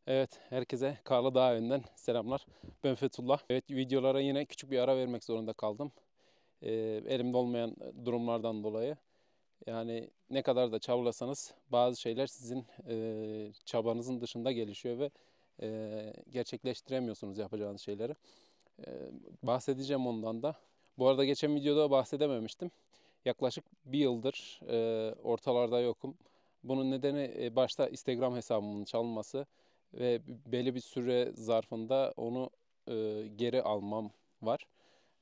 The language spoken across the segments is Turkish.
Evet, herkese Karlı Dağ Evinden selamlar. Ben Fethullah. Evet, videolara yine küçük bir ara vermek zorunda kaldım. Elimde olmayan durumlardan dolayı. Yani ne kadar da çabalasanız bazı şeyler sizin çabanızın dışında gelişiyor ve gerçekleştiremiyorsunuz yapacağınız şeyleri. E, Bahsedeceğim ondan da. Bu arada geçen videoda bahsedememiştim. Yaklaşık bir yıldır ortalarda yokum. Bunun nedeni başta Instagram hesabımın çalınması ve belli bir süre zarfında onu geri almam var.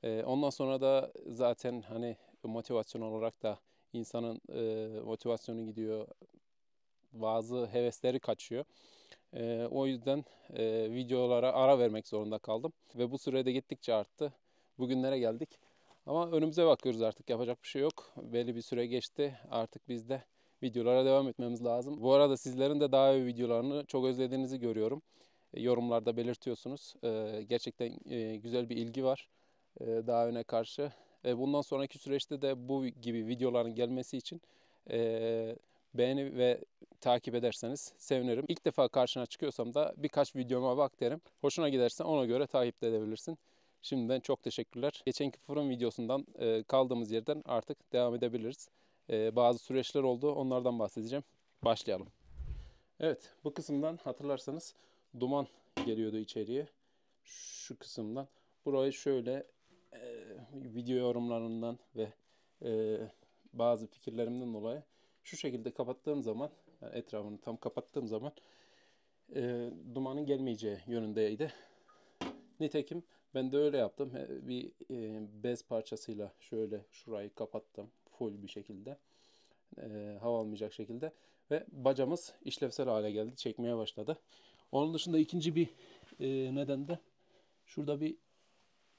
Ondan sonra da zaten hani motivasyon olarak da insanın motivasyonu gidiyor, bazı hevesleri kaçıyor. O yüzden videolara ara vermek zorunda kaldım ve bu sürede gittikçe arttı. Bugünlere geldik. Ama önümüze bakıyoruz, artık yapacak bir şey yok. Belli bir süre geçti. Artık biz de videolara devam etmemiz lazım. Bu arada sizlerin de daha iyi videolarını çok özlediğinizi görüyorum. Yorumlarda belirtiyorsunuz. Gerçekten güzel bir ilgi var daha öne karşı. Bundan sonraki süreçte de bu gibi videoların gelmesi için beğeni ve takip ederseniz sevinirim. İlk defa karşına çıkıyorsam da birkaç videoma bak derim. Hoşuna giderse ona göre takip de edebilirsin. Şimdiden çok teşekkürler. Geçenki fırın videosundan kaldığımız yerden artık devam edebiliriz. Bazı süreçler oldu. Onlardan bahsedeceğim. Başlayalım. Evet, bu kısımdan hatırlarsanız duman geliyordu içeriye. Şu kısımdan. Burayı şöyle video yorumlarından ve e, bazı fikirlerimden dolayı şu şekilde kapattığım zaman, yani etrafını tam kapattığım zaman dumanın gelmeyeceği yönündeydi. Nitekim ben de öyle yaptım. Bir bez parçasıyla şöyle şurayı kapattım full bir şekilde. Hava almayacak şekilde ve bacamız işlevsel hale geldi. Çekmeye başladı. Onun dışında ikinci bir neden de şurada bir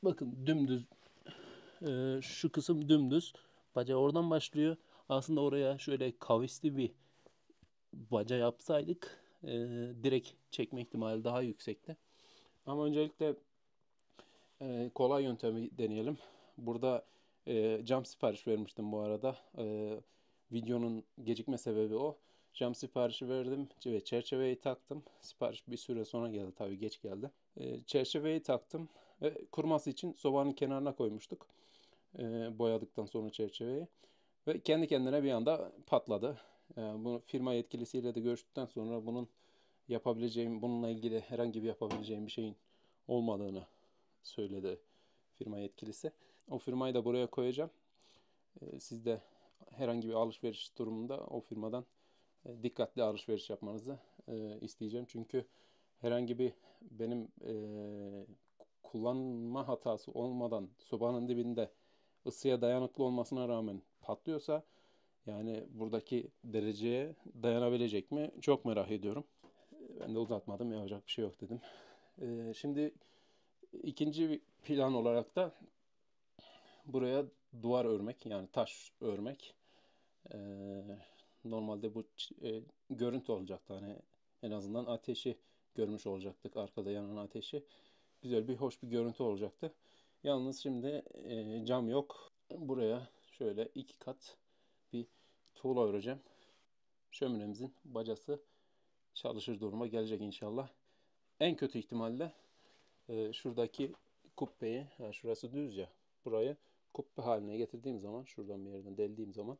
bakın dümdüz, şu kısım dümdüz. Baca oradan başlıyor. Aslında oraya şöyle kavisli bir baca yapsaydık direkt çekme ihtimali daha yüksekti. Ama öncelikle kolay yöntemi deneyelim. Burada cam sipariş vermiştim bu arada. Videonun gecikme sebebi o. Cam siparişi verdim ve çerçeveyi taktım. Sipariş bir süre sonra geldi, tabii geç geldi. Çerçeveyi taktım ve kuruması için sobanın kenarına koymuştuk. Boyadıktan sonra çerçeveyi. Ve kendi kendine bir anda patladı. Bunu firma yetkilisiyle de görüştükten sonra bununla ilgili herhangi bir yapabileceğim bir şeyin olmadığını söyledi firma yetkilisi. O firmayı da buraya koyacağım. Siz de herhangi bir alışveriş durumunda o firmadan dikkatli alışveriş yapmanızı isteyeceğim. Çünkü herhangi bir benim kullanma hatası olmadan sobanın dibinde ısıya dayanıklı olmasına rağmen patlıyorsa, yani buradaki dereceye dayanabilecek mi? Çok merak ediyorum. Ben de uzatmadım, yapacak bir şey yok dedim. Şimdi ikinci bir plan olarak da buraya duvar örmek, yani taş örmek. Ee, Normalde bu görüntü olacaktı, hani en azından ateşi görmüş olacaktık, arkada yanan ateşi. Güzel bir, hoş bir görüntü olacaktı. Yalnız şimdi cam yok. Buraya şöyle iki kat bir tuğla öreceğim. Şöminemizin bacası çalışır duruma gelecek inşallah. En kötü ihtimalle şuradaki kubbeyi, yani şurası düz ya, burayı kubbe haline getirdiğim zaman, şuradan bir yerden deldiğim zaman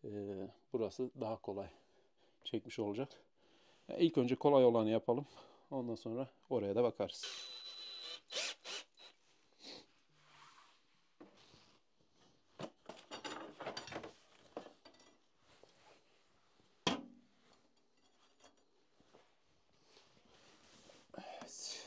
e, burası daha kolay çekmiş olacak. Yani ilk önce kolay olanı yapalım. Ondan sonra oraya da bakarız. Evet.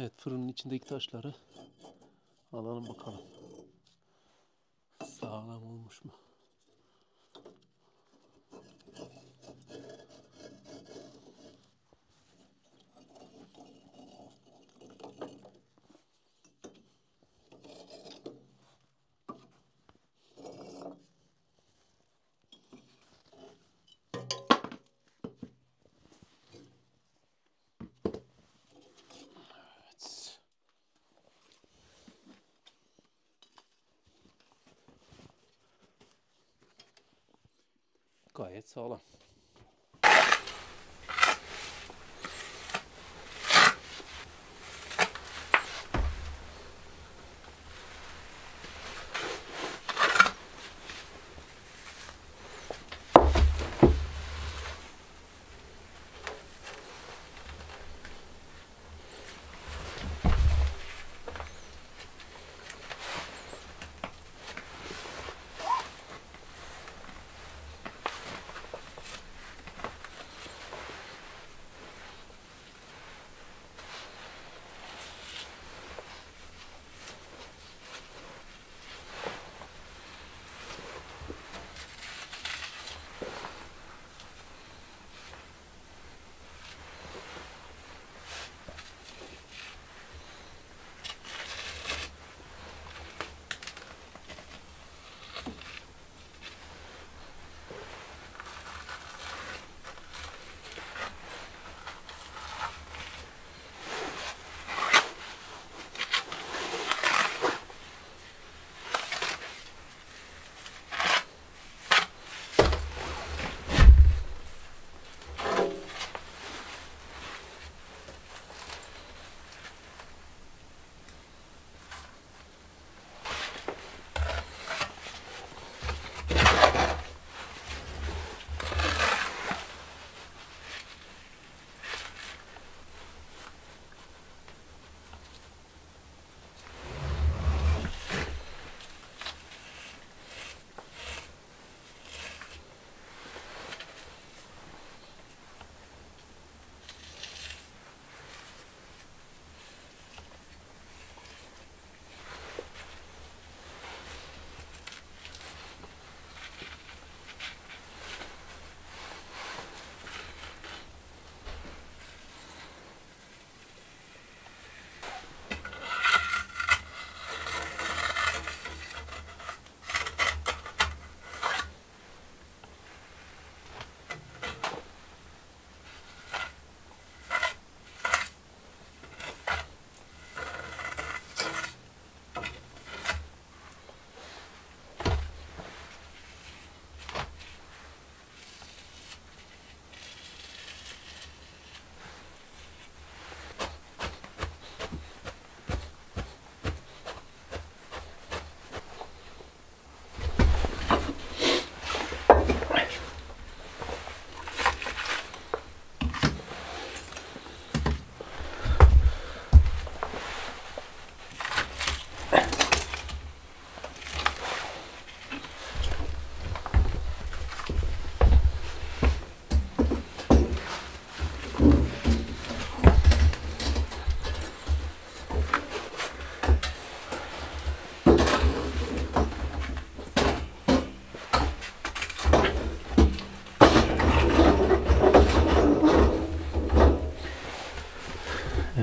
Evet, fırının içindeki taşları alalım bakalım. Sağlam olmuş mu? Evet. Gayet sağlam.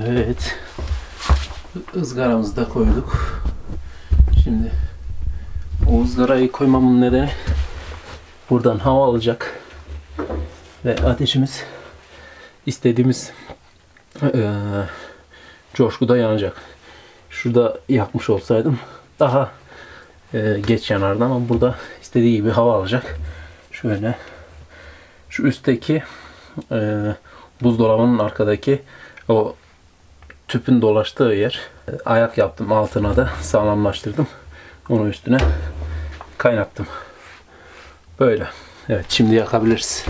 Evet. Izgaramızı da koyduk. Şimdi o ızgarayı koymamın nedeni buradan hava alacak ve ateşimiz istediğimiz coşkuda yanacak. Şurada yakmış olsaydım daha geç yanardı ama burada istediği gibi hava alacak. Şöyle şu üstteki buzdolabının arkadaki o tüpün dolaştığı yer. Ayak yaptım, altına da sağlamlaştırdım. Onu üstüne kaynattım. Böyle. Evet, şimdi yakabiliriz.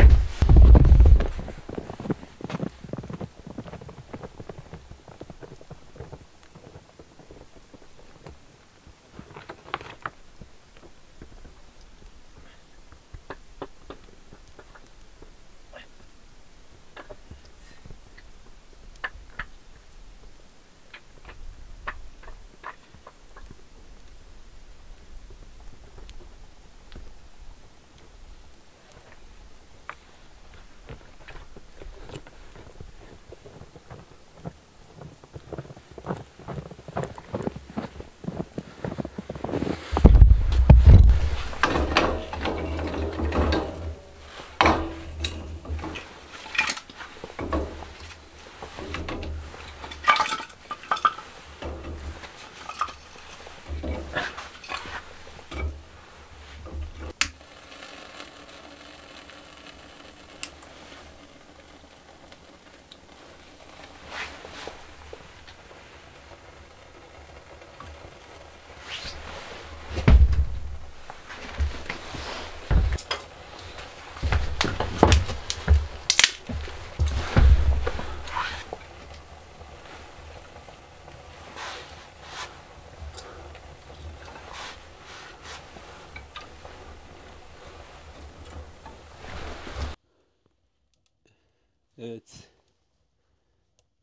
Evet.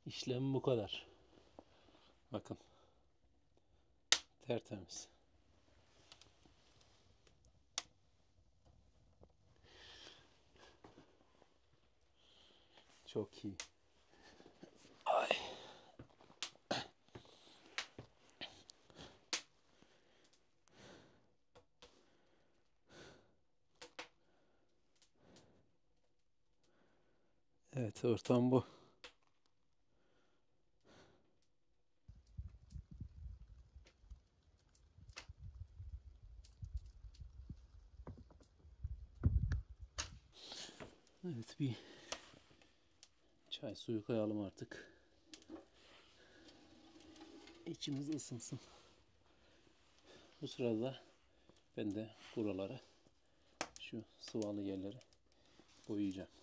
İşlem bu kadar. Bakın. Tertemiz. Çok iyi. Ay. Evet, ortam bu. Evet, bir çay suyu koyalım artık. İçimiz ısınsın. Bu sırada ben de buralara, şu sıvalı yerleri boyayacağım.